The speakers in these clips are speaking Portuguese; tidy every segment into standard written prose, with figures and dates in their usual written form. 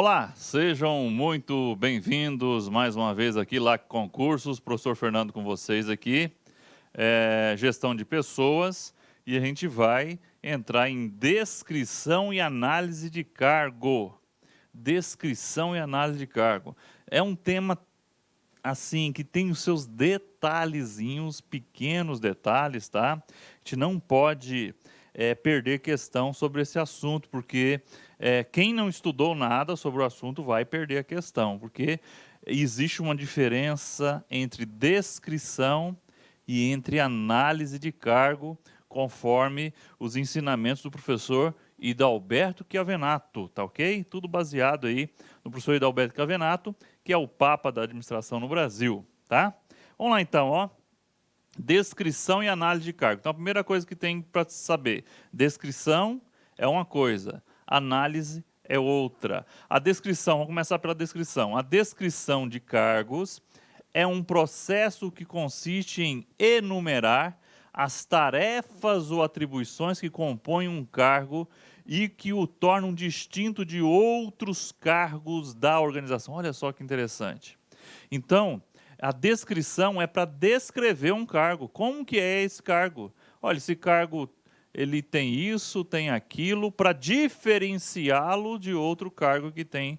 Olá, sejam muito bem-vindos mais uma vez aqui, LAC Concursos, professor Fernando com vocês aqui, gestão de pessoas, e a gente vai entrar em descrição e análise de cargo. Descrição e análise de cargo. É um tema, assim, que tem os seus detalhezinhos, pequenos detalhes, tá? A gente não pode perder questão sobre esse assunto, porque quem não estudou nada sobre o assunto vai perder a questão, porque existe uma diferença entre descrição e entre análise de cargo, conforme os ensinamentos do professor Hidalberto Chiavenato, tá ok? Tudo baseado aí no professor Hidalberto Chiavenato, que é o Papa da administração no Brasil, tá? Vamos lá então, ó. Descrição e análise de cargo. Então, a primeira coisa que tem para saber, descrição é uma coisa, análise é outra. A descrição, vamos começar pela descrição. A descrição de cargos é um processo que consiste em enumerar as tarefas ou atribuições que compõem um cargo e que o tornam distinto de outros cargos da organização. Olha só que interessante. Então, a descrição é para descrever um cargo. Como que é esse cargo? Olha, esse cargo ele tem isso, tem aquilo, para diferenciá-lo de outro cargo que tenha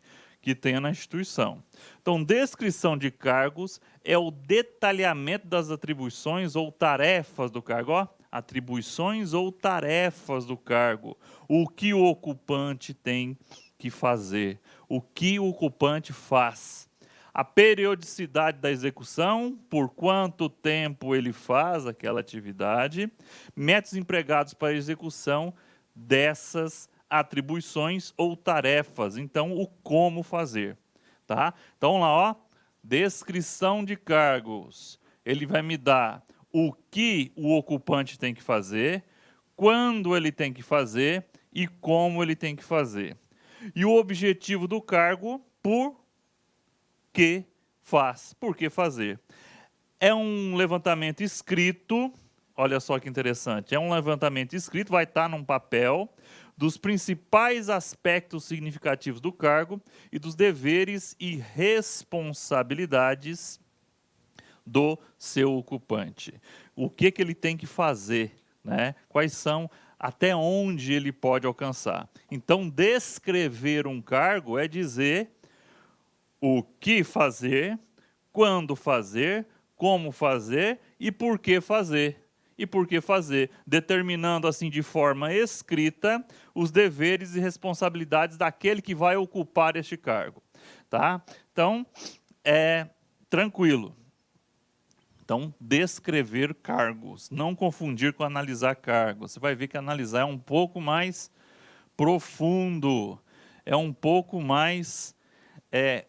na instituição. Então, descrição de cargos é o detalhamento das atribuições ou tarefas do cargo. Ó, atribuições ou tarefas do cargo. O que o ocupante tem que fazer. O que o ocupante faz. A periodicidade da execução, por quanto tempo ele faz aquela atividade, métodos empregados para a execução dessas atribuições ou tarefas. Então, o como fazer, tá? Então, vamos lá, ó. Descrição de cargos. Ele vai me dar o que o ocupante tem que fazer, quando ele tem que fazer e como ele tem que fazer. E o objetivo do cargo, por que faz, por que fazer. É um levantamento escrito, olha só que interessante, é um levantamento escrito, vai estar num papel, dos principais aspectos significativos do cargo e dos deveres e responsabilidades do seu ocupante. O que ele tem que fazer, né? Quais são, até onde ele pode alcançar. Então, descrever um cargo é dizer o que fazer, quando fazer, como fazer e por que fazer. E por que fazer, determinando assim de forma escrita os deveres e responsabilidades daquele que vai ocupar este cargo. Tá? Então, tranquilo. Então, descrever cargos, não confundir com analisar cargos. Você vai ver que analisar é um pouco mais profundo, é um pouco mais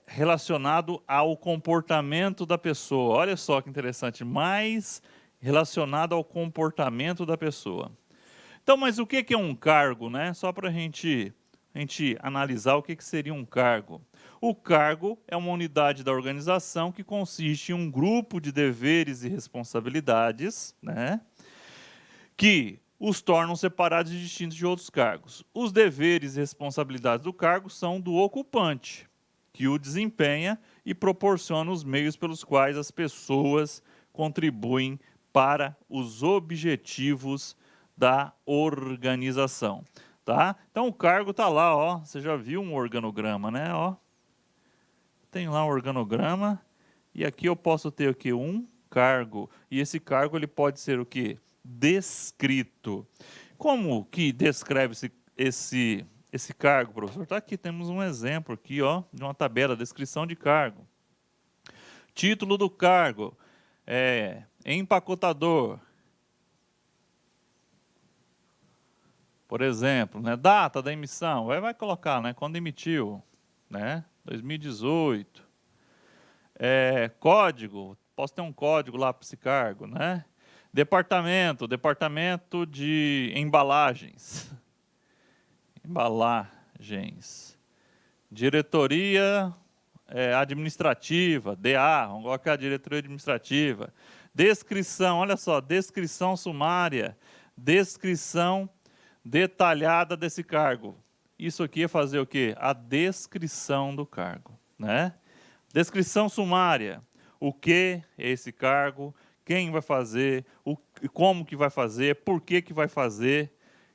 relacionado ao comportamento da pessoa. Olha só que interessante, mais relacionado ao comportamento da pessoa. Então, mas o que é um cargo, né? Só para a gente analisar o que seria um cargo. O cargo é uma unidade da organização que consiste em um grupo de deveres e responsabilidades, né? Que os tornam separados e distintos de outros cargos. Os deveres e responsabilidades do cargo são do ocupante, que o desempenha e proporciona os meios pelos quais as pessoas contribuem para os objetivos da organização. Tá? Então, o cargo está lá, ó. Você já viu um organograma, né? Ó. Tem lá um organograma, e aqui eu posso ter o quê? Um cargo. E esse cargo ele pode ser o quê? Descrito. Como que descreve esse cargo, professor? Está aqui, temos um exemplo aqui, ó, de uma tabela, descrição de cargo. Título do cargo, empacotador. Por exemplo, né, data da emissão, vai colocar, né, quando emitiu, né, 2018. Código, posso ter um código lá para esse cargo, né? Departamento de embalagens. Embalagens. Diretoria administrativa, DA, vamos colocar a diretoria administrativa. Descrição, olha só, descrição sumária, descrição detalhada desse cargo. isso aqui é fazer o quê? A descrição do cargo, né? Descrição sumária. O que é esse cargo? Quem vai fazer? Como que vai fazer? Por que que vai fazer?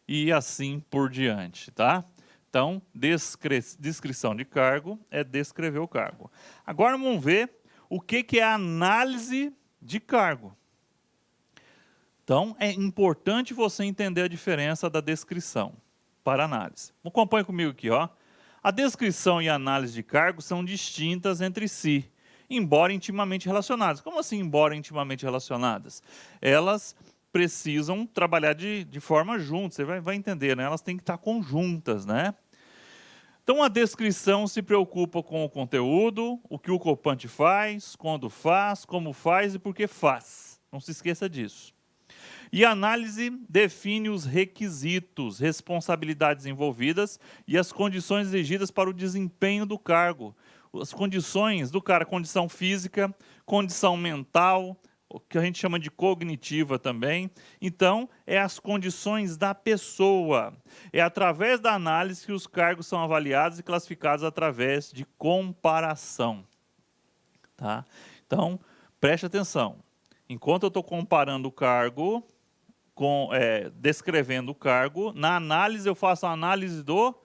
E assim por diante, tá? Então, descrição de cargo é descrever o cargo. Agora vamos ver o que que é análise de cargo. Então, é importante você entender a diferença da descrição para análise. Acompanhe comigo aqui, ó. A descrição e a análise de cargo são distintas entre si, embora intimamente relacionadas. Como assim, embora intimamente relacionadas? Elas precisam trabalhar de forma juntas, você vai entender, né? Elas têm que estar conjuntas, né? Então, a descrição se preocupa com o conteúdo, o que o ocupante faz, quando faz, como faz e por que faz. Não se esqueça disso. E a análise define os requisitos, responsabilidades envolvidas e as condições exigidas para o desempenho do cargo. As condições do cara, condição física, condição mental, o que a gente chama de cognitiva também. Então, é as condições da pessoa. É através da análise que os cargos são avaliados e classificados através de comparação. Tá? Então, preste atenção. Enquanto eu estou comparando o cargo, descrevendo o cargo, na análise eu faço a análise do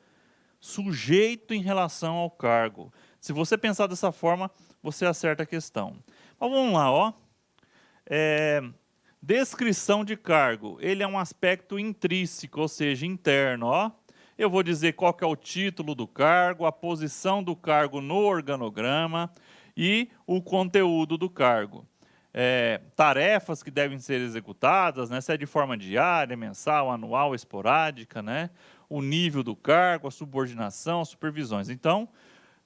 sujeito em relação ao cargo. Se você pensar dessa forma, você acerta a questão. Mas vamos lá, ó. Descrição de cargo, ele é um aspecto intrínseco, ou seja, interno, ó. Eu vou dizer qual que é o título do cargo, a posição do cargo no organograma e o conteúdo do cargo. Tarefas que devem ser executadas, né, se é de forma diária, mensal, anual, esporádica, né, o nível do cargo, a subordinação, as supervisões. Então,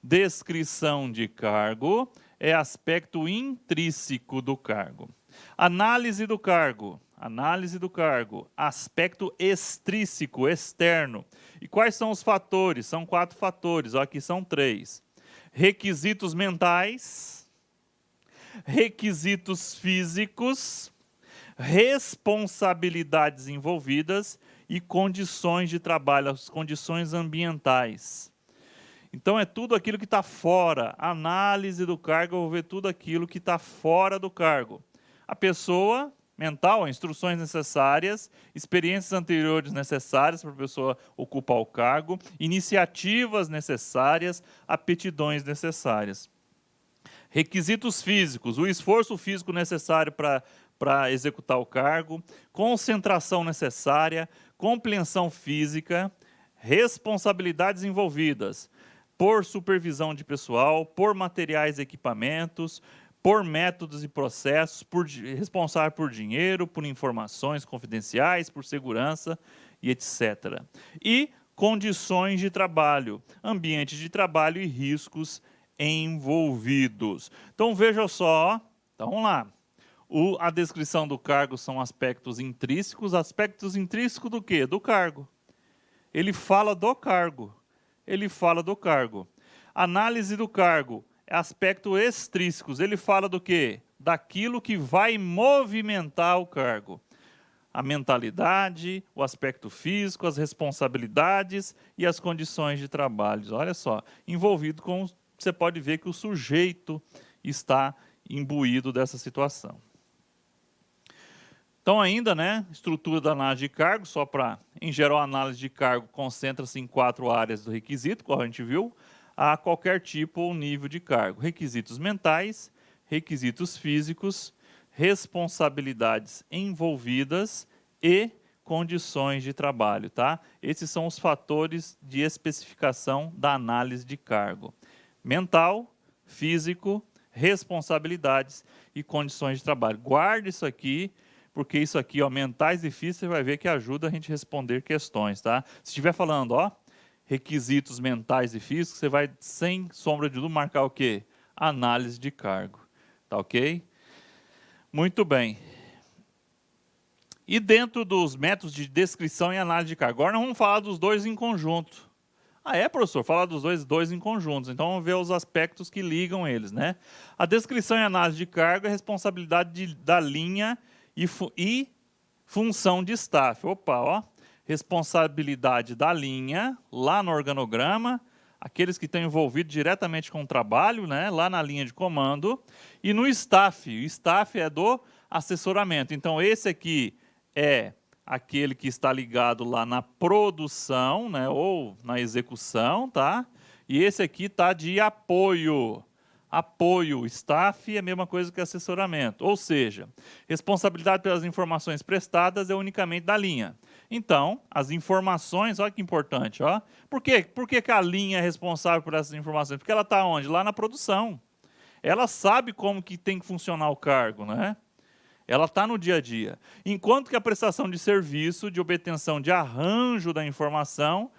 descrição de cargo é aspecto intrínseco do cargo. Análise do cargo, aspecto extrínseco, externo. E quais são os fatores? São 4 fatores, ó, aqui são 3. Requisitos mentais, requisitos físicos, responsabilidades envolvidas e condições de trabalho, as condições ambientais. Então, é tudo aquilo que está fora. A análise do cargo, eu vou ver tudo aquilo que está fora do cargo. A pessoa mental, instruções necessárias, experiências anteriores necessárias para a pessoa ocupar o cargo, iniciativas necessárias, aptidões necessárias. Requisitos físicos, o esforço físico necessário para executar o cargo, concentração necessária, compreensão física, responsabilidades envolvidas por supervisão de pessoal, por materiais e equipamentos, por métodos e processos, responsável por dinheiro, por informações confidenciais, por segurança e etc. E condições de trabalho, ambiente de trabalho e riscos envolvidos. Então, veja só, então, vamos lá. A descrição do cargo são aspectos intrínsecos. Aspectos intrínsecos do quê? Do cargo. Ele fala do cargo. Análise do cargo, aspectos extrínsecos. Ele fala do quê? Daquilo que vai movimentar o cargo. A mentalidade, o aspecto físico, as responsabilidades e as condições de trabalho. Olha só, envolvido com... Você pode ver que o sujeito está imbuído dessa situação. Então, ainda, né, estrutura da análise de cargo, só para, em geral, a análise de cargo concentra-se em 4 áreas do requisito, como a gente viu, a qualquer tipo ou nível de cargo. Requisitos mentais, requisitos físicos, responsabilidades envolvidas e condições de trabalho, tá? Esses são os fatores de especificação da análise de cargo. Mental, físico, responsabilidades e condições de trabalho. Guarde isso aqui, porque isso aqui, ó, mentais e físicos, você vai ver que ajuda a gente a responder questões, tá? Se estiver falando, ó, requisitos mentais e físicos, você vai, sem sombra de dúvida, marcar o quê? Análise de cargo, tá ok? Muito bem. E dentro dos métodos de descrição e análise de cargo, agora nós vamos falar dos dois em conjunto. Ah, professor? Falar dos dois em conjuntos. Então, vamos ver os aspectos que ligam eles, né? A descrição e análise de cargo é responsabilidade da linha e função de staff. Opa, ó. responsabilidade da linha, lá no organograma, aqueles que estão envolvidos diretamente com o trabalho, né, lá na linha de comando, e no staff. O staff é do assessoramento. Então, esse aqui é aquele que está ligado lá na produção, né, ou na execução, tá? E esse aqui está de apoio. Apoio, staff é a mesma coisa que assessoramento. Ou seja, responsabilidade pelas informações prestadas é unicamente da linha. Então, as informações, olha que importante, ó. Por quê? Por que a linha é responsável por essas informações? Porque ela está onde? Lá na produção. Ela sabe como que tem que funcionar o cargo, né? Ela está no dia a dia. Enquanto que a prestação de serviço, de obtenção de arranjo da informação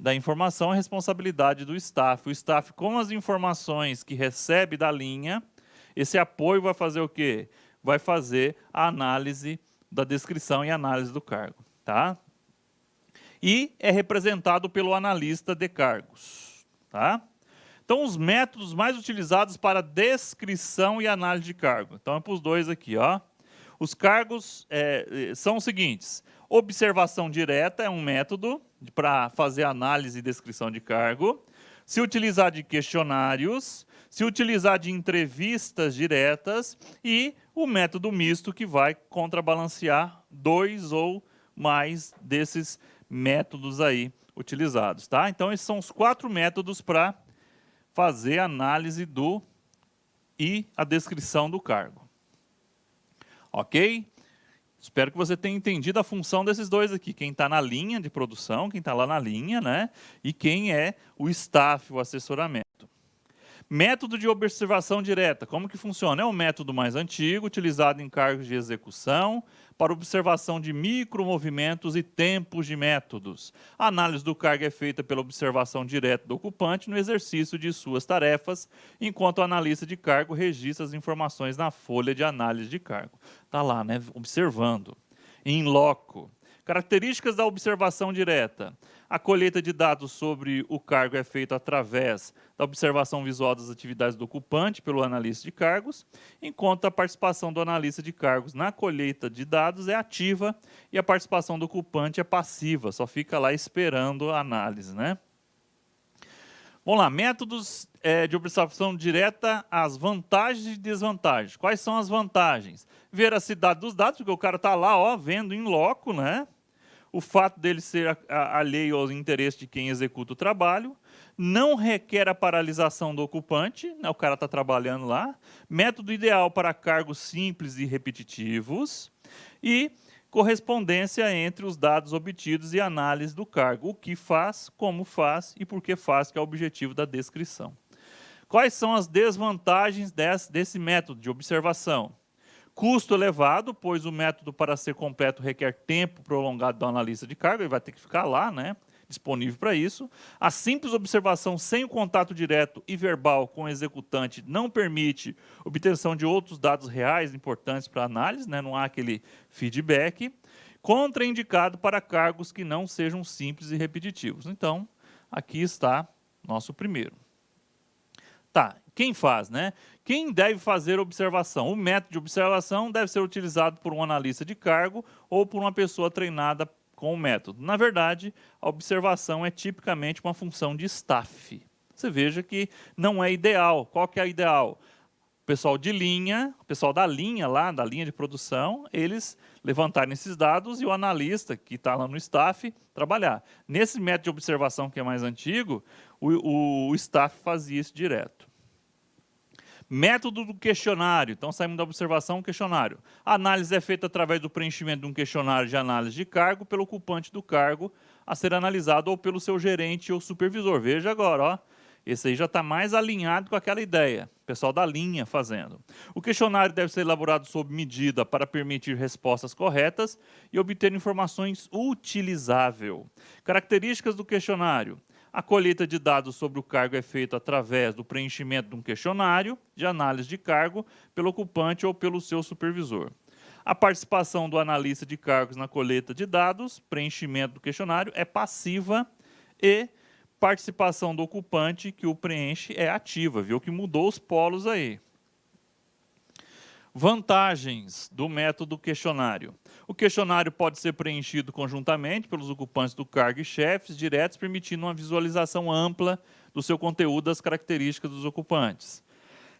é responsabilidade do staff. O staff, com as informações que recebe da linha, esse apoio vai fazer o quê? Vai fazer a análise da descrição e análise do cargo, tá? E é representado pelo analista de cargos, tá? Então, os métodos mais utilizados para descrição e análise de cargo. Então, é para os dois aqui, ó. Os cargos são os seguintes. Observação direta é um método para fazer análise e descrição de cargo. Se utilizar de questionários, se utilizar de entrevistas diretas e o método misto, que vai contrabalancear 2 ou mais desses métodos aí utilizados, tá? Então, esses são os 4 métodos para fazer a análise e a descrição do cargo. Ok? Espero que você tenha entendido a função desses dois aqui. Quem está na linha de produção, quem está lá na linha, né? E quem é o staff, o assessoramento. Método de observação direta. Como que funciona? É um método mais antigo, utilizado em cargos de execução, para observação de micromovimentos e tempos de métodos. A análise do cargo é feita pela observação direta do ocupante no exercício de suas tarefas, enquanto o analista de cargo registra as informações na folha de análise de cargo. Está lá, né? Observando. Em loco. Características da observação direta. A colheita de dados sobre o cargo é feita através da observação visual das atividades do ocupante pelo analista de cargos, enquanto a participação do analista de cargos na colheita de dados é ativa e a participação do ocupante é passiva, só fica lá esperando a análise, né? Vamos lá, métodos de observação direta, as vantagens e desvantagens. Quais são as vantagens? Veracidade dos dados, porque o cara está lá, ó, vendo em loco, né? O fato dele ser alheio aos interesses de quem executa o trabalho, não requer a paralisação do ocupante, né, o cara está trabalhando lá, método ideal para cargos simples e repetitivos, e correspondência entre os dados obtidos e análise do cargo, o que faz, como faz e por que faz, que é o objetivo da descrição. Quais são as desvantagens desse método de observação? Custo elevado, pois o método para ser completo requer tempo prolongado do analista de cargo, ele vai ter que ficar lá, né, disponível para isso. A simples observação sem o contato direto e verbal com o executante não permite obtenção de outros dados reais importantes para a análise, né, não há aquele feedback. Contraindicado para cargos que não sejam simples e repetitivos. Então, aqui está nosso primeiro. Tá, quem faz, né? Quem deve fazer observação? O método de observação deve ser utilizado por um analista de cargo ou por uma pessoa treinada com o método. Na verdade, a observação é tipicamente uma função de staff. Você veja que não é ideal. Qual que é a ideal? O pessoal de linha, o pessoal da linha lá, da linha de produção, eles levantarem esses dados e o analista, que está lá no staff, trabalhar. Nesse método de observação que é mais antigo, o staff fazia isso direto. Método do questionário. Então, saímos da observação, questionário. A análise é feita através do preenchimento de um questionário de análise de cargo pelo ocupante do cargo a ser analisado ou pelo seu gerente ou supervisor. Veja agora, ó. Esse aí já está mais alinhado com aquela ideia. O pessoal da linha fazendo. O questionário deve ser elaborado sob medida para permitir respostas corretas e obter informações utilizáveis. Características do questionário. A colheita de dados sobre o cargo é feita através do preenchimento de um questionário de análise de cargo pelo ocupante ou pelo seu supervisor. A participação do analista de cargos na colheita de dados, preenchimento do questionário, é passiva e participação do ocupante que o preenche é ativa. Viu que mudou os polos aí. Vantagens do método questionário. O questionário pode ser preenchido conjuntamente pelos ocupantes do cargo e chefes diretos, permitindo uma visualização ampla do seu conteúdo, das características dos ocupantes.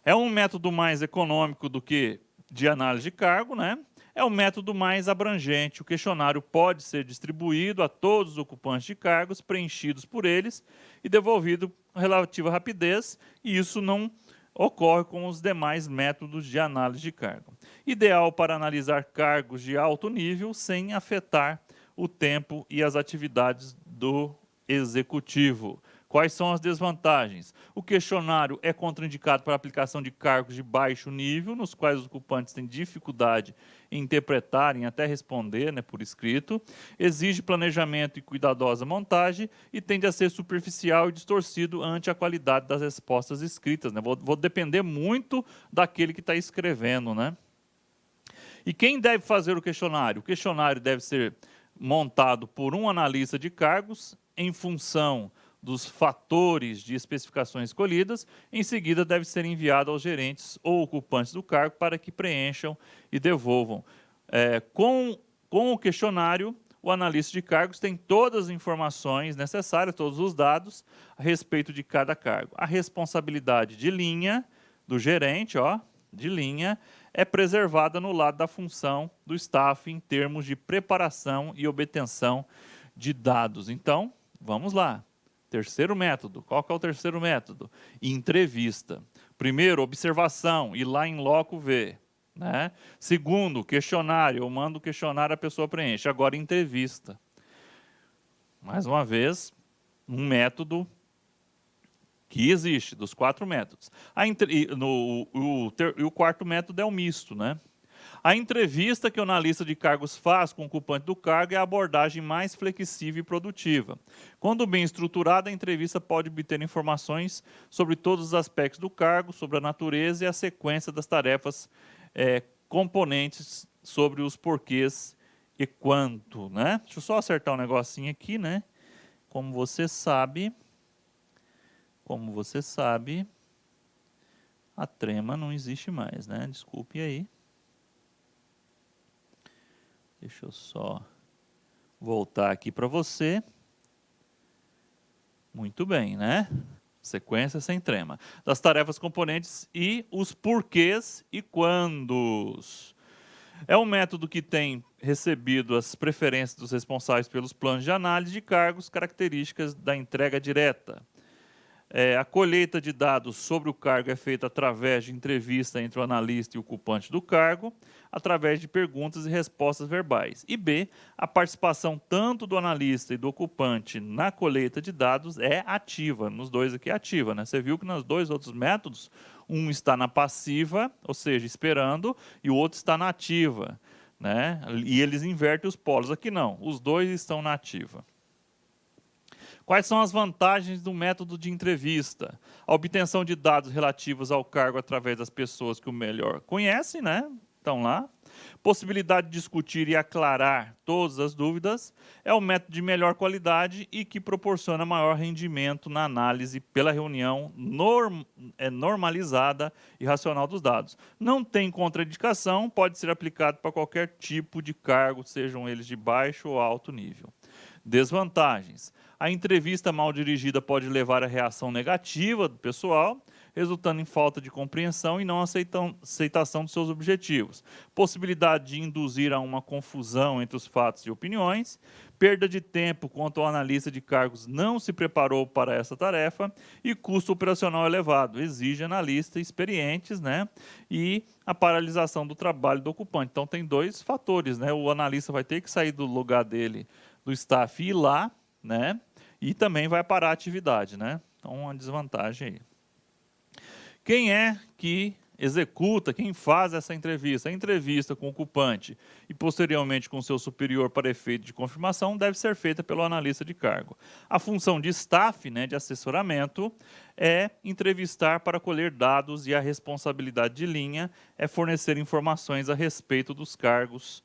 É um método mais econômico do que de análise de cargo, né? É um método mais abrangente. O questionário pode ser distribuído a todos os ocupantes de cargos, preenchidos por eles e devolvido com relativa rapidez, e isso não ocorre com os demais métodos de análise de cargo. Ideal para analisar cargos de alto nível sem afetar o tempo e as atividades do executivo. Quais são as desvantagens? O questionário é contraindicado para a aplicação de cargos de baixo nível, nos quais os ocupantes têm dificuldade em interpretar, em até responder, né, por escrito. Exige planejamento e cuidadosa montagem e tende a ser superficial e distorcido ante a qualidade das respostas escritas, né? Vou depender muito daquele que está escrevendo, né? E quem deve fazer o questionário? O questionário deve ser montado por um analista de cargos em função dos fatores de especificações escolhidas. Em seguida, deve ser enviado aos gerentes ou ocupantes do cargo para que preencham e devolvam. Com o questionário, o analista de cargos tem todas as informações necessárias, todos os dados a respeito de cada cargo. A responsabilidade de linha do gerente, de linha, é preservada no lado da função do staff em termos de preparação e obtenção de dados. Então, vamos lá. Terceiro método. Qual que é o terceiro método? Entrevista. Primeiro, observação, ir lá em loco ver, né? Segundo, questionário. Eu mando o questionário, a pessoa preenche. Agora, entrevista. Mais uma vez, um método que existe, dos 4 métodos. O quarto método é o misto, né? A entrevista que o analista de cargos faz com o ocupante do cargo é a abordagem mais flexível e produtiva. Quando bem estruturada, a entrevista pode obter informações sobre todos os aspectos do cargo, sobre a natureza e a sequência das tarefas componentes, sobre os porquês e quanto, né? Deixa eu só acertar um negocinho aqui, né? Como você sabe, a trema não existe mais, né? Desculpe aí. Deixa eu só voltar aqui para você. Muito bem, né? Sequência sem trema. Das tarefas componentes e os porquês e quandos. É um método que tem recebido as preferências dos responsáveis pelos planos de análise de cargos, características da entrega direta. A colheita de dados sobre o cargo é feita através de entrevista entre o analista e o ocupante do cargo, através de perguntas e respostas verbais. E B, a participação tanto do analista e do ocupante na colheita de dados é ativa. Nos dois aqui é ativa, né? Você viu que nos dois outros métodos, um está na passiva, ou seja, esperando, e o outro está na ativa, né? E eles invertem os polos. Aqui não, os dois estão na ativa. Quais são as vantagens do método de entrevista? A obtenção de dados relativos ao cargo através das pessoas que o melhor conhecem, né? Estão lá. Possibilidade de discutir e aclarar todas as dúvidas. É um método de melhor qualidade e que proporciona maior rendimento na análise pela reunião normalizada e racional dos dados. Não tem contraindicação, pode ser aplicado para qualquer tipo de cargo, sejam eles de baixo ou alto nível. Desvantagens. A entrevista mal dirigida pode levar à reação negativa do pessoal, resultando em falta de compreensão e não aceitação dos seus objetivos. Possibilidade de induzir a uma confusão entre os fatos e opiniões. Perda de tempo quanto o analista de cargos não se preparou para essa tarefa. E custo operacional elevado. Exige analistas experientes, né? E a paralisação do trabalho do ocupante. Então, tem 2 fatores, né? O analista vai ter que sair do lugar dele, do staff, e ir lá, né? E também vai parar a atividade, né? Então, uma desvantagem aí. Quem é que executa, quem faz essa entrevista? A entrevista com o ocupante e posteriormente com o seu superior para efeito de confirmação deve ser feita pelo analista de cargo. A função de staff, né, de assessoramento, é entrevistar para colher dados e a responsabilidade de linha é fornecer informações a respeito dos cargos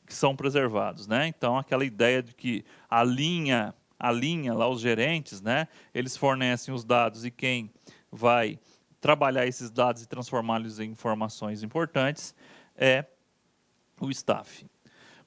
que são preservados, né? Então, aquela ideia de que a linha lá, os gerentes, né, eles fornecem os dados e quem vai trabalhar esses dados e transformá-los em informações importantes é o staff.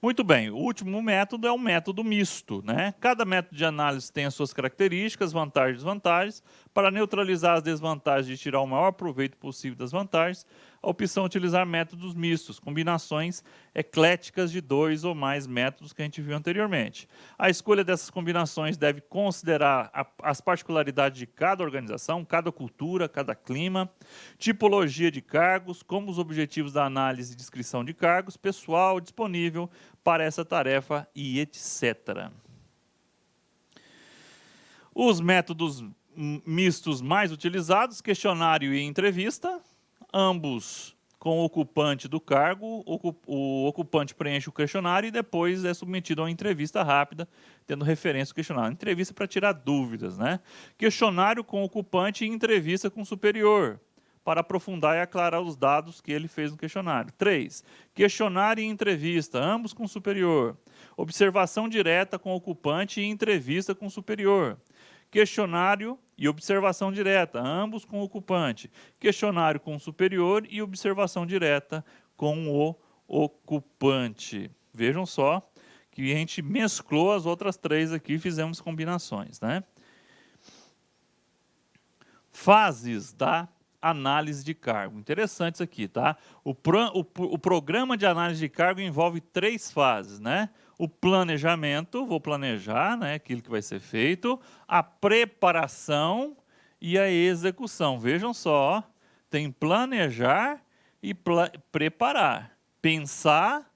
Muito bem, o último método é o método misto, né? Cada método de análise tem as suas características, vantagens e desvantagens. Para neutralizar as desvantagens e tirar o maior proveito possível das vantagens, a opção é utilizar métodos mistos, combinações ecléticas de 2 ou mais métodos que a gente viu anteriormente. A escolha dessas combinações deve considerar as particularidades de cada organização, cada cultura, cada clima, tipologia de cargos, como os objetivos da análise e descrição de cargos, pessoal disponível para essa tarefa e etc. Os métodos mistos mais utilizados, questionário e entrevista, ambos com o ocupante do cargo, o ocupante preenche o questionário e depois é submetido a uma entrevista rápida, tendo referência ao questionário. Entrevista para tirar dúvidas, né? Questionário com o ocupante e entrevista com o superior, para aprofundar e aclarar os dados que ele fez no questionário. 3. Questionário e entrevista, ambos com o superior. Observação direta com o ocupante e entrevista com o superior. Questionário e observação direta, ambos com o ocupante. Questionário com o superior e observação direta com o ocupante. Vejam só que a gente mesclou as outras 3 aqui e fizemos combinações, né? Fases da análise de cargo. Interessante isso aqui, tá? O programa de análise de cargo envolve 3 fases, né? O planejamento, vou planejar, né, aquilo que vai ser feito, a preparação e a execução. Vejam só, tem planejar e preparar. Pensar,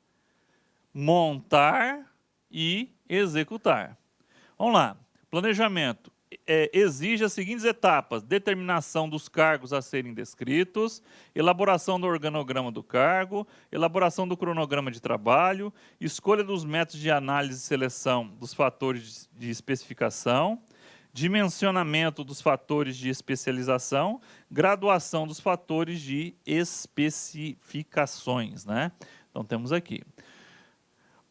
montar e executar. Vamos lá. Planejamento. Exige as seguintes etapas: determinação dos cargos a serem descritos, elaboração do organograma do cargo, elaboração do cronograma de trabalho, escolha dos métodos de análise e seleção dos fatores de especificação, dimensionamento dos fatores de especialização, graduação dos fatores de especificações, né? Então temos aqui.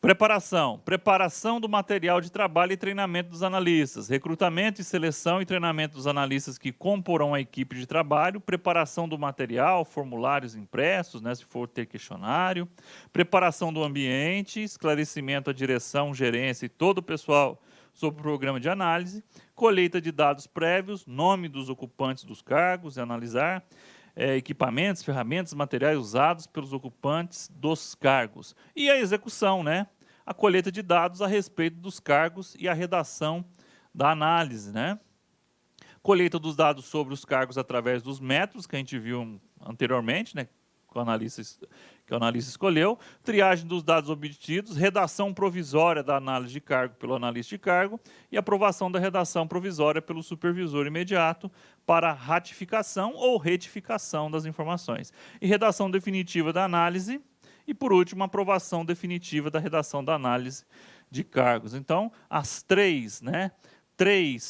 Preparação do material de trabalho e treinamento dos analistas, recrutamento e seleção e treinamento dos analistas que comporão a equipe de trabalho, preparação do material, formulários impressos, né, se for ter questionário, preparação do ambiente, esclarecimento à direção, gerência e todo o pessoal sobre o programa de análise, colheita de dados prévios, nome dos ocupantes dos cargos e analisar, equipamentos, ferramentas, materiais usados pelos ocupantes dos cargos. E a execução, né? A colheita de dados a respeito dos cargos e a redação da análise, né? Colheita dos dados sobre os cargos através dos métodos que a gente viu anteriormente, né? Que o analista escolheu, triagem dos dados obtidos, redação provisória da análise de cargo pelo analista de cargo e aprovação da redação provisória pelo supervisor imediato para ratificação ou retificação das informações. E redação definitiva da análise e, por último, aprovação definitiva da redação da análise de cargos. Então, as 3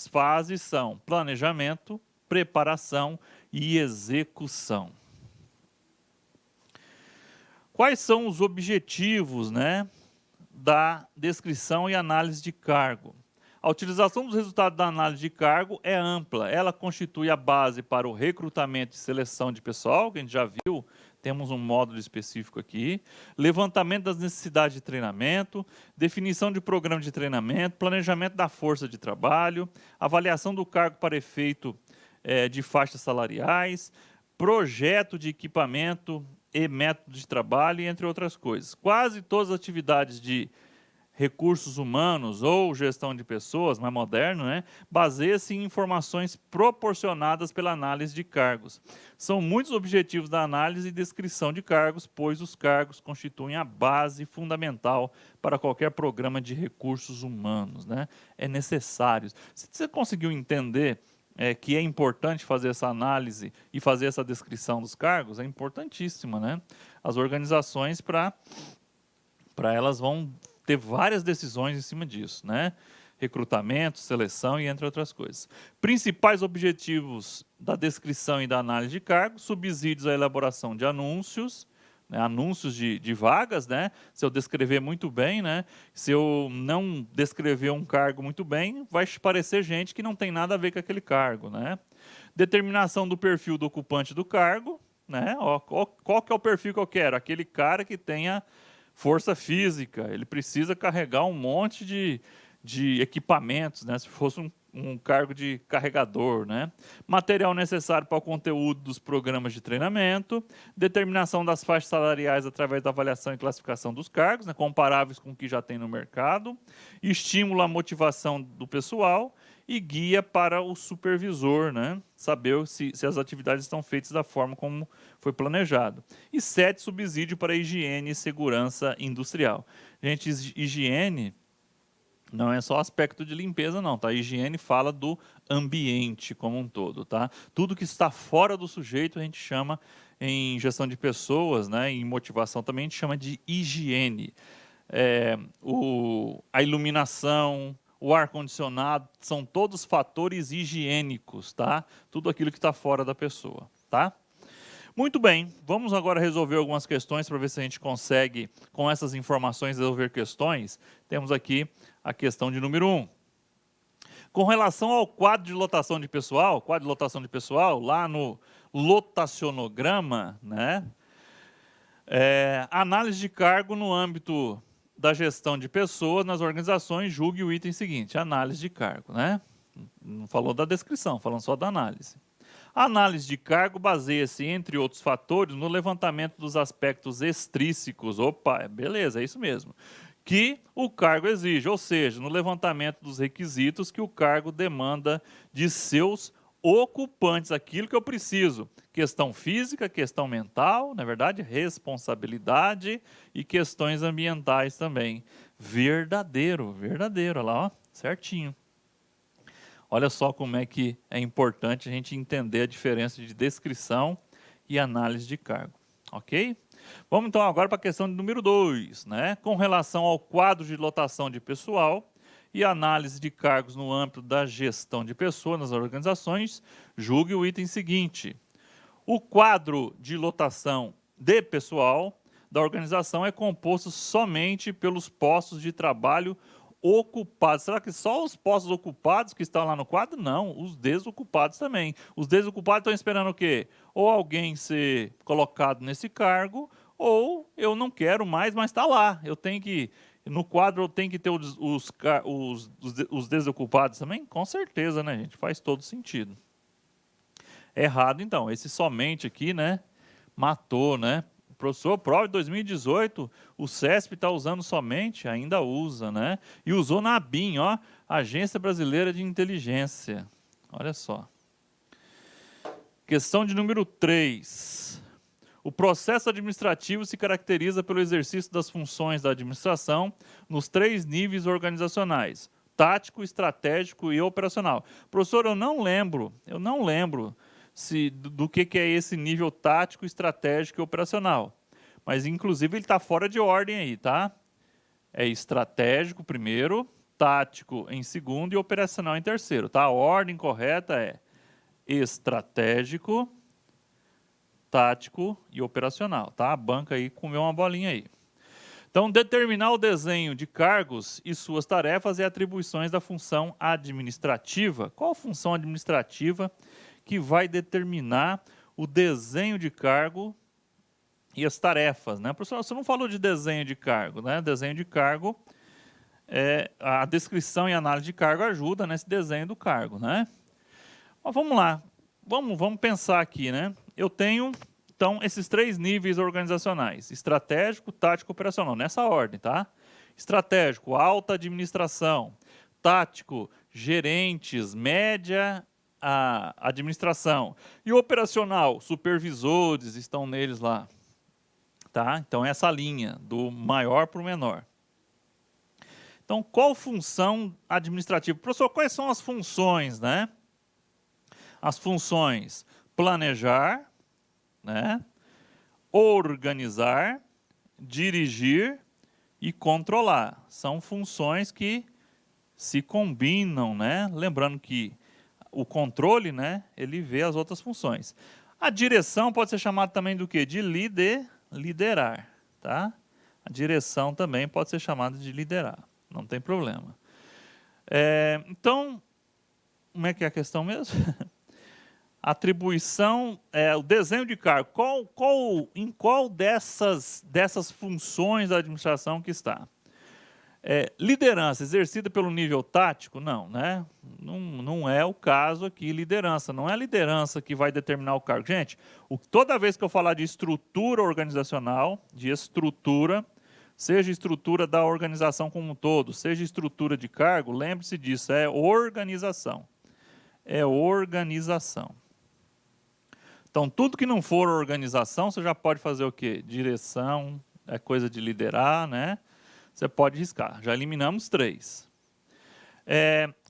fases são planejamento, preparação e execução. Quais são os objetivos, né, da descrição e análise de cargo? A utilização dos resultados da análise de cargo é ampla. Ela constitui a base para o recrutamento e seleção de pessoal, que a gente já viu, temos um módulo específico aqui. Levantamento das necessidades de treinamento, definição de programa de treinamento, planejamento da força de trabalho, avaliação do cargo para efeito de faixas salariais, projeto de equipamento e método de trabalho, entre outras coisas. Quase todas as atividades de recursos humanos ou gestão de pessoas, mais moderno, né, baseia-se em informações proporcionadas pela análise de cargos. São muitos objetivos da análise e descrição de cargos, pois os cargos constituem a base fundamental para qualquer programa de recursos humanos, né? É necessário. Se você conseguiu entender que é importante fazer essa análise e fazer essa descrição dos cargos, é importantíssima, né? As organizações, para elas vão ter várias decisões em cima disso, né? Recrutamento, seleção e entre outras coisas. Principais objetivos da descrição e da análise de cargos: subsídios à elaboração de anúncios, né, anúncios de vagas, né, se eu descrever muito bem, né, se eu não descrever um cargo muito bem, vai parecer gente que não tem nada a ver com aquele cargo, né. Determinação do perfil do ocupante do cargo, né, qual que é o perfil que eu quero? Aquele cara que tenha força física, ele precisa carregar um monte de equipamentos, né, se fosse um cargo de carregador, né? Material necessário para o conteúdo dos programas de treinamento, determinação das faixas salariais através da avaliação e classificação dos cargos, né, comparáveis com o que já tem no mercado, estímulo à motivação do pessoal e guia para o supervisor, né, saber se as atividades estão feitas da forma como foi planejado. E 7, subsídio para higiene e segurança industrial. Gente, higiene não é só aspecto de limpeza, não, tá? A higiene fala do ambiente como um todo, tá? Tudo que está fora do sujeito a gente chama, em gestão de pessoas, né, em motivação também, a gente chama de higiene. A iluminação, o ar-condicionado, são todos fatores higiênicos, tá? Tudo aquilo que está fora da pessoa, tá? Muito bem, vamos agora resolver algumas questões para ver se a gente consegue, com essas informações, resolver questões. Temos aqui a questão de número 1. Com relação ao quadro de lotação de pessoal, lá no lotacionograma, né, análise de cargo no âmbito da gestão de pessoas nas organizações, julgue o item seguinte, análise de cargo, né? Não falou da descrição, falando só da análise. A análise de cargo baseia-se, entre outros fatores, no levantamento dos aspectos extrínsecos, beleza, é isso mesmo, que o cargo exige, ou seja, no levantamento dos requisitos que o cargo demanda de seus ocupantes, aquilo que eu preciso, questão física, questão mental, na verdade, responsabilidade e questões ambientais também. Verdadeiro, olha lá, ó, certinho. Olha só como é que é importante a gente entender a diferença de descrição e análise de cargo, ok? Vamos então agora para a questão de número 2, né? Com relação ao quadro de lotação de pessoal e análise de cargos no âmbito da gestão de pessoas nas organizações, julgue o item seguinte. O quadro de lotação de pessoal da organização é composto somente pelos postos de trabalho ocupados. Será que só os postos ocupados que estão lá no quadro? Não, os desocupados também. Os desocupados estão esperando o quê? Ou alguém ser colocado nesse cargo, ou eu não quero mais, mas está lá. Eu tenho que, no quadro eu tenho que ter os desocupados também? Com certeza, né, gente? Faz todo sentido. Errado, então. Esse somente aqui, né, matou, né? Professor, prova de 2018, o CESP está usando somente, ainda usa, né? E usou na ABIN, ó, Agência Brasileira de Inteligência. Olha só. Questão de número 3. O processo administrativo se caracteriza pelo exercício das funções da administração nos 3 níveis organizacionais: tático, estratégico e operacional. Professor, eu não lembro do que é esse nível tático, estratégico e operacional. Mas, inclusive, ele está fora de ordem aí, tá? É estratégico primeiro, tático em segundo e operacional em terceiro, tá? A ordem correta é estratégico, tático e operacional, tá? A banca aí comeu uma bolinha aí. Então, determinar o desenho de cargos e suas tarefas e atribuições da função administrativa. Qual a função administrativa que vai determinar o desenho de cargo e as tarefas, né? Professor, você não falou de desenho de cargo, né? Desenho de cargo, a descrição e análise de cargo ajuda nesse desenho do cargo, né? Mas vamos lá, vamos pensar aqui, né? Eu tenho, então, esses 3 níveis organizacionais: estratégico, tático e operacional, nessa ordem, tá? Estratégico, alta administração; tático, gerentes, média, a administração; e operacional, supervisores estão neles lá, tá? Então essa linha do maior para o menor. Então, qual função administrativa? Professor, quais são as funções, né? As funções: planejar, né? Organizar, dirigir e controlar. São funções que se combinam, né? Lembrando que o controle, né, ele vê as outras funções. A direção pode ser chamada também do quê? De liderar, tá? A direção também pode ser chamada de liderar, não tem problema. Então, como é que é a questão mesmo? Atribuição, o desenho de cargo. Em qual dessas funções da administração que está? Liderança exercida pelo nível tático? Não, né? Não é o caso aqui, liderança. Não é a liderança que vai determinar o cargo. Gente, toda vez que eu falar de estrutura organizacional, de estrutura, seja estrutura da organização como um todo, seja estrutura de cargo, lembre-se disso, é organização. É organização. Então, tudo que não for organização, você já pode fazer o quê? Direção, é coisa de liderar, né? Você pode riscar. Já eliminamos 3.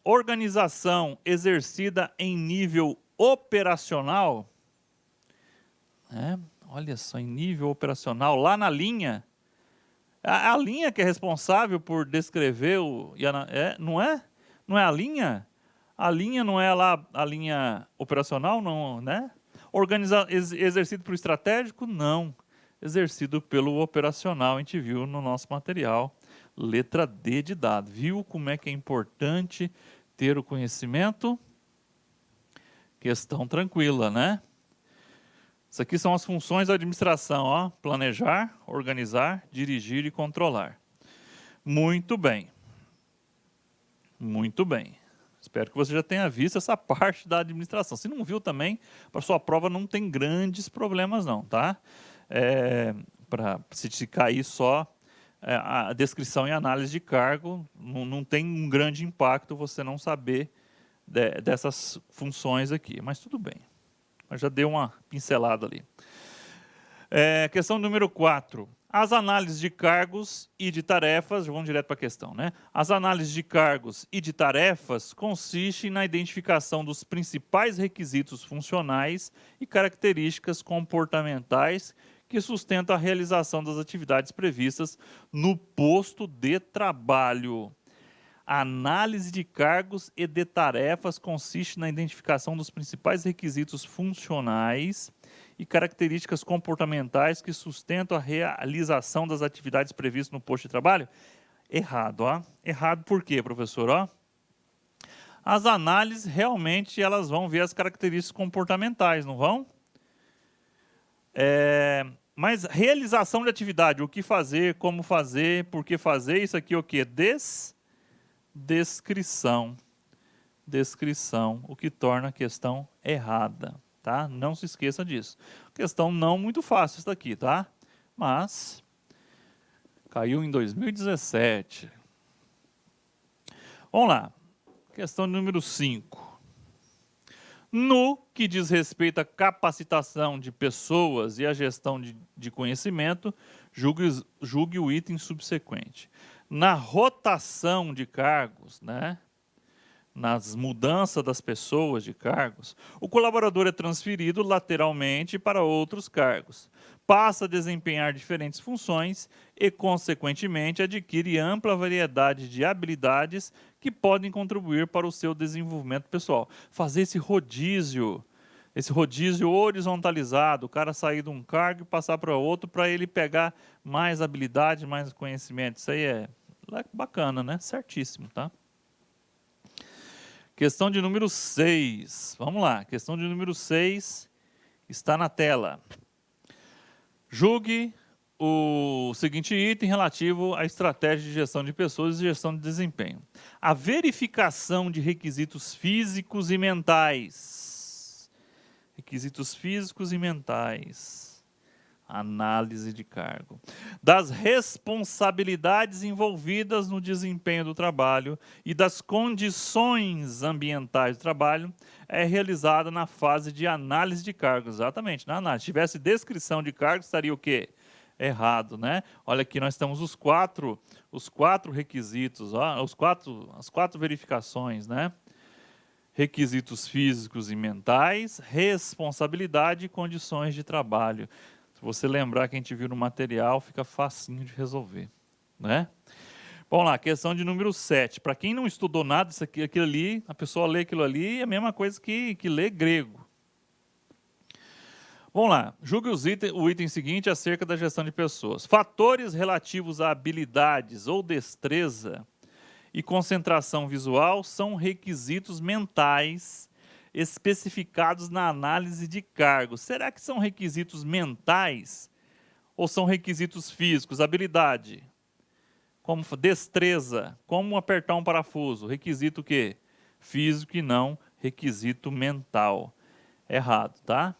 Organização exercida em nível operacional. Olha só, em nível operacional, lá na linha. A linha que é responsável por descrever não é? Não é a linha? A linha não é lá a linha operacional, não, né? Exercido pelo estratégico? Não. Exercido pelo operacional, a gente viu no nosso material. Letra D de dado. Viu como é que é importante ter o conhecimento? Questão tranquila, né? Isso aqui são as funções da administração, ó. Planejar, organizar, dirigir e controlar. Muito bem. Muito bem. Espero que você já tenha visto essa parte da administração. Se não viu também, para sua prova não tem grandes problemas não, tá? Se cair só a descrição e análise de cargo, não tem um grande impacto você não saber dessas funções aqui, mas tudo bem. Eu já dei uma pincelada ali. Questão número 4. As análises de cargos e de tarefas, vamos direto para a questão, né? As análises de cargos e de tarefas consistem na identificação dos principais requisitos funcionais e características comportamentais que sustentam a realização das atividades previstas no posto de trabalho. A análise de cargos e de tarefas consiste na identificação dos principais requisitos funcionais e características comportamentais que sustentam a realização das atividades previstas no posto de trabalho? Errado, ó. Errado por quê, professor? Ó. As análises realmente elas vão ver as características comportamentais, não vão? Mas realização de atividade, o que fazer, como fazer, por que fazer, isso aqui é o quê? Descrição. Descrição, o que torna a questão errada. Tá? Não se esqueça disso. Questão não muito fácil isso daqui, tá? Mas caiu em 2017. Vamos lá. Questão número 5. No que diz respeito à capacitação de pessoas e à gestão de conhecimento, julgue o item subsequente. Na rotação de cargos, né? Nas mudanças das pessoas de cargos, o colaborador é transferido lateralmente para outros cargos, passa a desempenhar diferentes funções e, consequentemente, adquire ampla variedade de habilidades que podem contribuir para o seu desenvolvimento pessoal. Fazer esse rodízio horizontalizado, o cara sair de um cargo e passar para outro para ele pegar mais habilidade, mais conhecimento. Isso aí é bacana, né? Certíssimo, tá? Questão de número 6. Vamos lá. Questão de número 6 está na tela. Julgue o seguinte item relativo à estratégia de gestão de pessoas e gestão de desempenho. A verificação de requisitos físicos e mentais. Requisitos físicos e mentais. Análise de cargo. Das responsabilidades envolvidas no desempenho do trabalho e das condições ambientais do trabalho é realizada na fase de análise de cargo. Exatamente, na análise. Se tivesse descrição de cargo, estaria o quê? Errado, né? Olha aqui, nós temos os quatro requisitos, ó, as quatro verificações, né? Requisitos físicos e mentais, responsabilidade e condições de trabalho. Se você lembrar que a gente viu no material, fica facinho de resolver, né? Vamos lá, questão de número 7. Para quem não estudou nada, isso aqui, aquilo ali, a pessoa lê aquilo ali, é a mesma coisa que lê grego. Vamos lá, julgue o item seguinte acerca da gestão de pessoas. Fatores relativos a habilidades ou destreza e concentração visual são requisitos mentais especificados na análise de cargos. Será que são requisitos mentais ou são requisitos físicos? Habilidade, como destreza, como apertar um parafuso. Requisito o quê? Físico e não requisito mental. Errado, tá?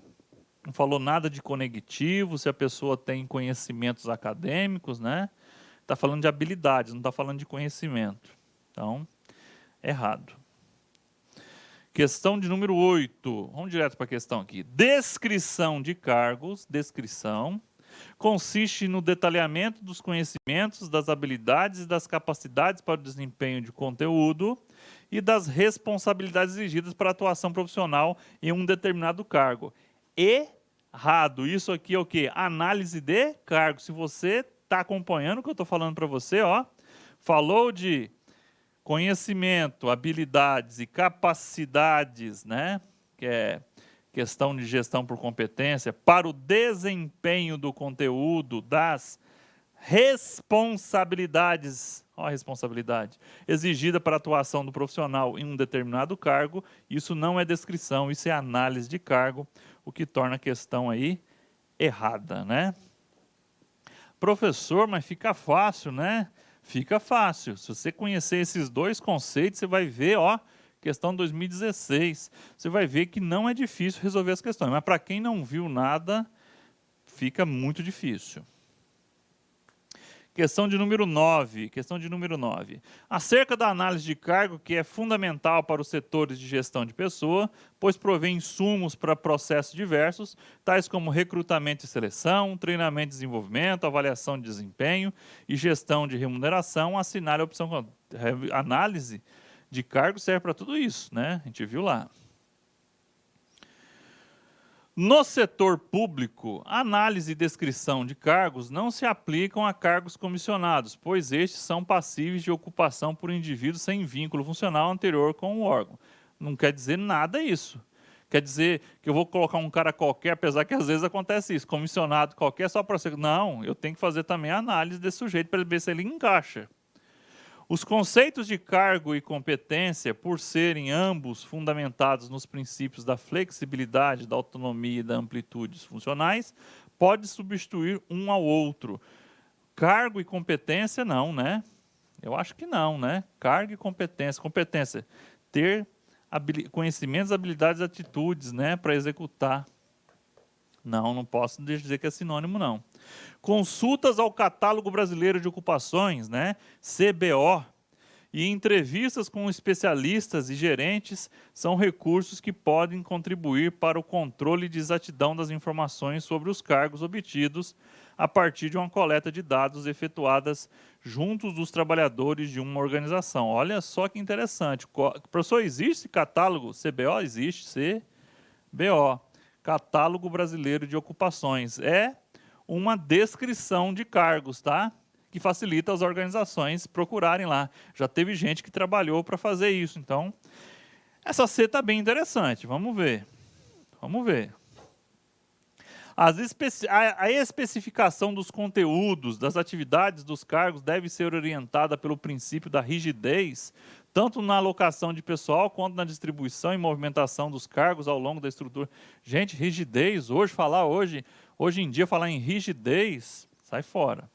Não falou nada de conectivo, se a pessoa tem conhecimentos acadêmicos, né? Está falando de habilidades, não está falando de conhecimento. Então, errado. Questão de número 8. Vamos direto para a questão aqui. Descrição de cargos. Descrição consiste no detalhamento dos conhecimentos, das habilidades e das capacidades para o desempenho de conteúdo e das responsabilidades exigidas para a atuação profissional em um determinado cargo. Errado. Isso aqui é o quê? Análise de cargo. Se você está acompanhando o que eu estou falando para você, ó, falou de conhecimento, habilidades e capacidades, né? Que é questão de gestão por competência, para o desempenho do conteúdo, das responsabilidades, ó a responsabilidade, exigida para a atuação do profissional em um determinado cargo. Isso não é descrição, isso é análise de cargo, o que torna a questão aí errada, né? Professor, mas fica fácil, né? Fica fácil. Se você conhecer esses dois conceitos, você vai ver, ó, questão 2016, você vai ver que não é difícil resolver as questões, mas para quem não viu nada, fica muito difícil. Questão de número 9. Questão de número 9. Acerca da análise de cargo, que é fundamental para os setores de gestão de pessoa, pois provém insumos para processos diversos, tais como recrutamento e seleção, treinamento e desenvolvimento, avaliação de desempenho e gestão de remuneração, assinale a opção. Análise de cargo serve para tudo isso, né? A gente viu lá. No setor público, análise e descrição de cargos não se aplicam a cargos comissionados, pois estes são passíveis de ocupação por indivíduos sem vínculo funcional anterior com o órgão. Não quer dizer nada isso. Quer dizer que eu vou colocar um cara qualquer, apesar que às vezes acontece isso, comissionado qualquer só para você. Não, eu tenho que fazer também a análise desse sujeito para ver se ele encaixa. Os conceitos de cargo e competência, por serem ambos fundamentados nos princípios da flexibilidade, da autonomia e da amplitude funcionais, pode substituir um ao outro. Cargo e competência não, né? Eu acho que não, né? Cargo e competência. Competência, ter conhecimentos, habilidades, atitudes, né, para executar. Não posso dizer que é sinônimo, não. Consultas ao Catálogo Brasileiro de Ocupações, né, CBO, e entrevistas com especialistas e gerentes são recursos que podem contribuir para o controle de exatidão das informações sobre os cargos obtidos a partir de uma coleta de dados efetuadas juntos dos trabalhadores de uma organização. Olha só que interessante. Professor, existe catálogo? CBO? Existe CBO. Catálogo Brasileiro de Ocupações. É uma descrição de cargos, tá? Que facilita as organizações procurarem lá. Já teve gente que trabalhou para fazer isso. Então, essa C está bem interessante. Vamos ver. Vamos ver. A especificação dos conteúdos, das atividades dos cargos deve ser orientada pelo princípio da rigidez, tanto na alocação de pessoal, quanto na distribuição e movimentação dos cargos ao longo da estrutura. Gente, rigidez, hoje em dia, falar em rigidez, sai fora.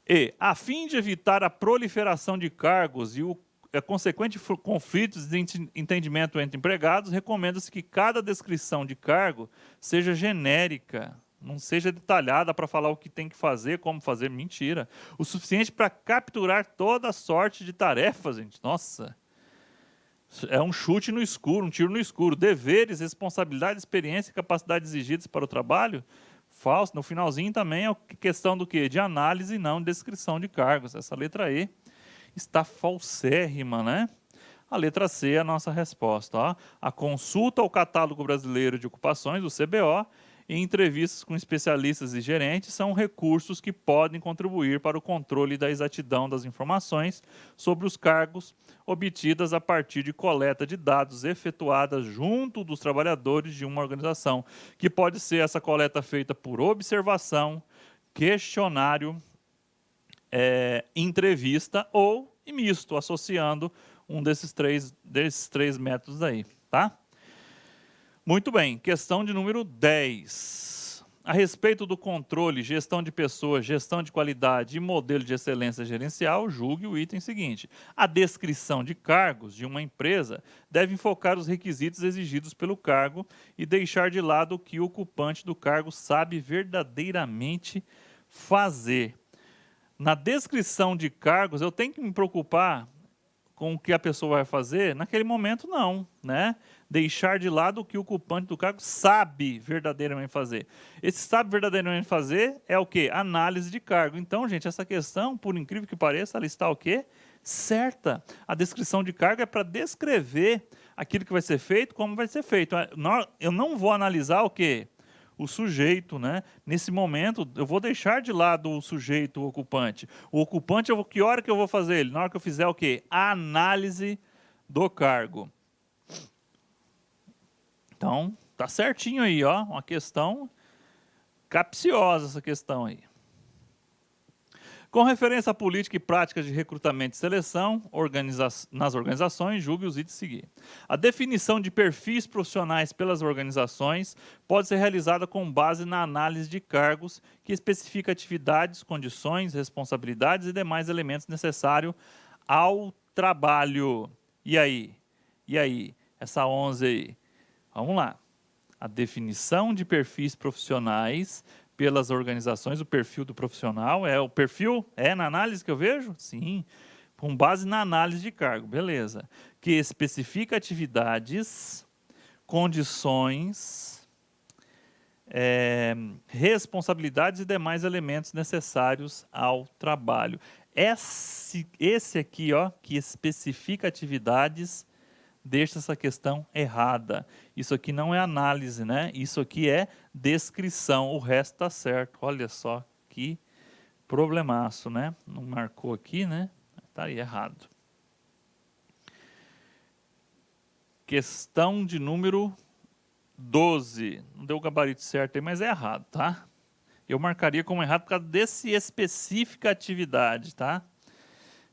E, a fim de evitar a proliferação de cargos e o consequente conflitos de entendimento entre empregados, recomenda-se que cada descrição de cargo seja genérica, não seja detalhada para falar o que tem que fazer, como fazer. Mentira. O suficiente para capturar toda sorte de tarefas, gente. Nossa. É um chute no escuro, um tiro no escuro. Deveres, responsabilidade, experiência e capacidade exigidas para o trabalho? Falso. No finalzinho também é questão do quê? De análise e não de descrição de cargos. Essa letra E está falsérrima, né? A letra C é a nossa resposta. Ó. A consulta ao Catálogo Brasileiro de Ocupações, o CBO, e entrevistas com especialistas e gerentes são recursos que podem contribuir para o controle da exatidão das informações sobre os cargos obtidas a partir de coleta de dados efetuadas junto dos trabalhadores de uma organização, que pode ser essa coleta feita por observação, questionário, entrevista ou misto, associando um desses três métodos aí, tá? Muito bem, questão de número 10. A respeito do controle, gestão de pessoas, gestão de qualidade e modelo de excelência gerencial, julgue o item seguinte. A descrição de cargos de uma empresa deve enfocar os requisitos exigidos pelo cargo e deixar de lado o que o ocupante do cargo sabe verdadeiramente fazer. Na descrição de cargos, eu tenho que me preocupar com o que a pessoa vai fazer? Naquele momento, não, né? Deixar de lado o que o ocupante do cargo sabe verdadeiramente fazer. Esse sabe verdadeiramente fazer é o quê? Análise de cargo. Então, gente, essa questão, por incrível que pareça, ela está o quê? Certa. A descrição de cargo é para descrever aquilo que vai ser feito, como vai ser feito. Eu não vou analisar o quê? O sujeito, né? Nesse momento, eu vou deixar de lado o sujeito, o ocupante. O ocupante, que hora que eu vou fazer ele? Na hora que eu fizer o quê? A análise do cargo. Então, tá certinho aí, ó. Uma questão capciosa, essa questão aí. Com referência à política e práticas de recrutamento e seleção nas organizações, julgue os itens a seguir. A definição de perfis profissionais pelas organizações pode ser realizada com base na análise de cargos, que especifica atividades, condições, responsabilidades e demais elementos necessários ao trabalho. E aí? E aí? Essa 11 aí. Vamos lá. A definição de perfis profissionais pelas organizações, o perfil do profissional, o perfil na análise que eu vejo? Sim, com base na análise de cargo, beleza. Que especifica atividades, condições, responsabilidades e demais elementos necessários ao trabalho. Esse aqui, ó, que especifica atividades, deixa essa questão errada. Isso aqui não é análise, né? Isso aqui é descrição. O resto está certo. Olha só que problemaço, né? Não marcou aqui, né? Está aí errado. Questão de número 12. Não deu o gabarito certo aí, mas é errado, tá? Eu marcaria como errado por causa desse específica atividade, tá?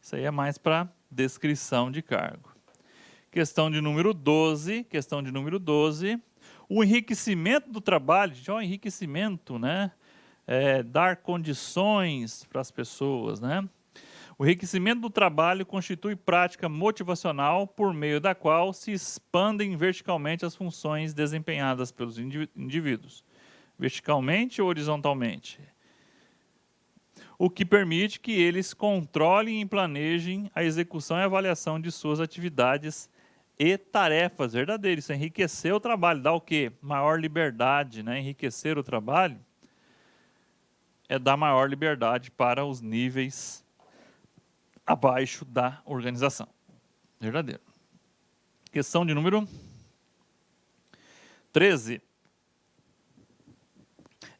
Isso aí é mais para descrição de cargo. Questão de número 12, o enriquecimento do trabalho, o enriquecimento, né? Dar condições para as pessoas, né? O enriquecimento do trabalho constitui prática motivacional por meio da qual se expandem verticalmente as funções desempenhadas pelos indivíduos. Verticalmente ou horizontalmente? O que permite que eles controlem e planejem a execução e avaliação de suas atividades e tarefas. Verdadeiro, isso é enriquecer o trabalho. Dá o quê? Maior liberdade, né? Enriquecer o trabalho é dar maior liberdade para os níveis abaixo da organização. Verdadeiro. Questão de número 13.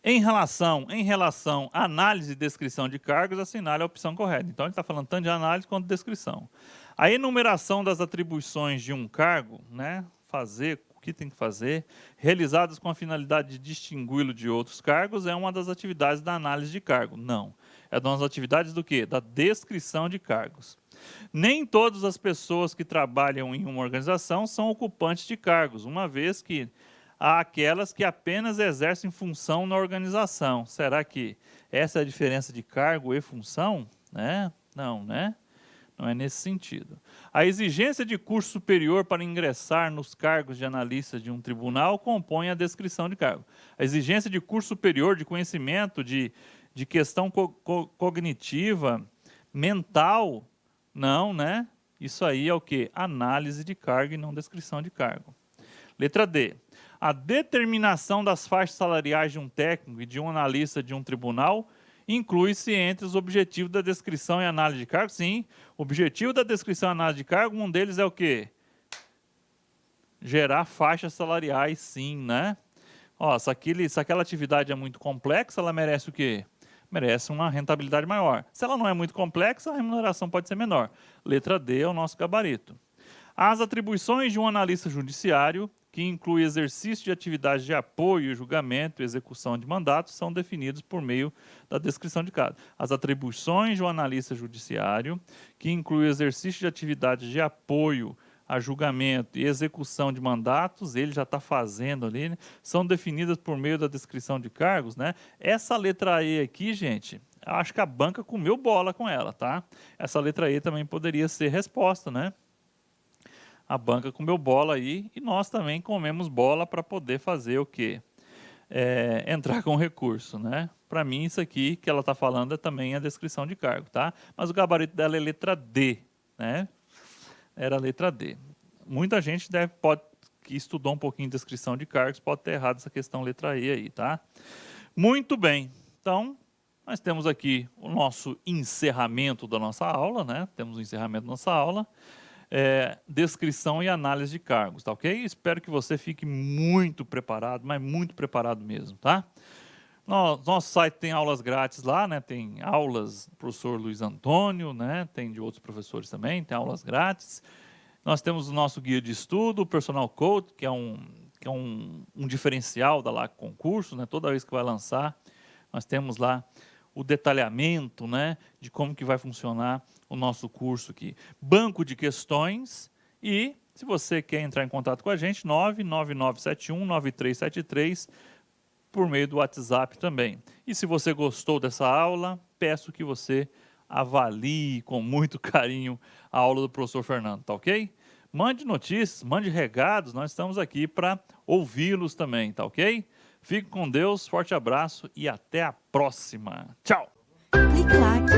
Em relação à análise e descrição de cargos, assinale a opção correta. Então, ele está falando tanto de análise quanto de descrição. A enumeração das atribuições de um cargo, né, fazer o que tem que fazer, realizadas com a finalidade de distingui-lo de outros cargos, é uma das atividades da análise de cargo. Não. É uma das atividades do quê? Da descrição de cargos. Nem todas as pessoas que trabalham em uma organização são ocupantes de cargos, uma vez que há aquelas que apenas exercem função na organização. Será que essa é a diferença de cargo e função? Né? Não, né? Não é nesse sentido. A exigência de curso superior para ingressar nos cargos de analista de um tribunal compõe a descrição de cargo. A exigência de curso superior, de conhecimento, de questão cognitiva, mental, não, né? Isso aí é o quê? Análise de cargo e não descrição de cargo. Letra D. A determinação das faixas salariais de um técnico e de um analista de um tribunal inclui-se entre os objetivos da descrição e análise de cargo? Sim. O objetivo da descrição e análise de cargo, um deles é o quê? Gerar faixas salariais, sim, né? Ó, se aquela atividade é muito complexa, ela merece o quê? Merece uma rentabilidade maior. Se ela não é muito complexa, a remuneração pode ser menor. Letra D é o nosso gabarito. As atribuições de um analista judiciário, que inclui exercício de atividades de apoio, julgamento e execução de mandatos, são definidos por meio da descrição de caso. As atribuições de um analista judiciário, que inclui exercício de atividades de apoio a julgamento e execução de mandatos, ele já está fazendo ali, né? São definidas por meio da descrição de cargos, né? Essa letra E aqui, gente, acho que a banca comeu bola com ela, tá? Essa letra E também poderia ser resposta, né? A banca comeu bola aí e nós também comemos bola para poder fazer o quê? Entrar com recurso, né? Para mim, isso aqui que ela está falando é também a descrição de cargo, tá? Mas o gabarito dela é letra D, né? Era a letra D. Muita gente que estudou um pouquinho de descrição de cargos pode ter errado essa questão letra E aí, tá? Muito bem. Então, nós temos aqui o nosso encerramento da nossa aula, né? Temos o encerramento da nossa aula. Descrição e análise de cargos, tá ok? Espero que você fique muito preparado, mas muito preparado mesmo, tá? Nosso site tem aulas grátis lá, né? Tem aulas do professor Luiz Antônio, né? Tem de outros professores também, tem aulas grátis. Nós temos o nosso guia de estudo, o Personal Code, que é um diferencial da LAC Concurso, né? Toda vez que vai lançar, nós temos lá o detalhamento, né, de como que vai funcionar o nosso curso aqui. Banco de questões e, se você quer entrar em contato com a gente, 99971-9373, por meio do WhatsApp também. E se você gostou dessa aula, peço que você avalie com muito carinho a aula do professor Fernando, tá ok? Mande notícias, mande regados, nós estamos aqui para ouvi-los também, tá ok? Fique com Deus, forte abraço e até a próxima. Tchau! Clique like.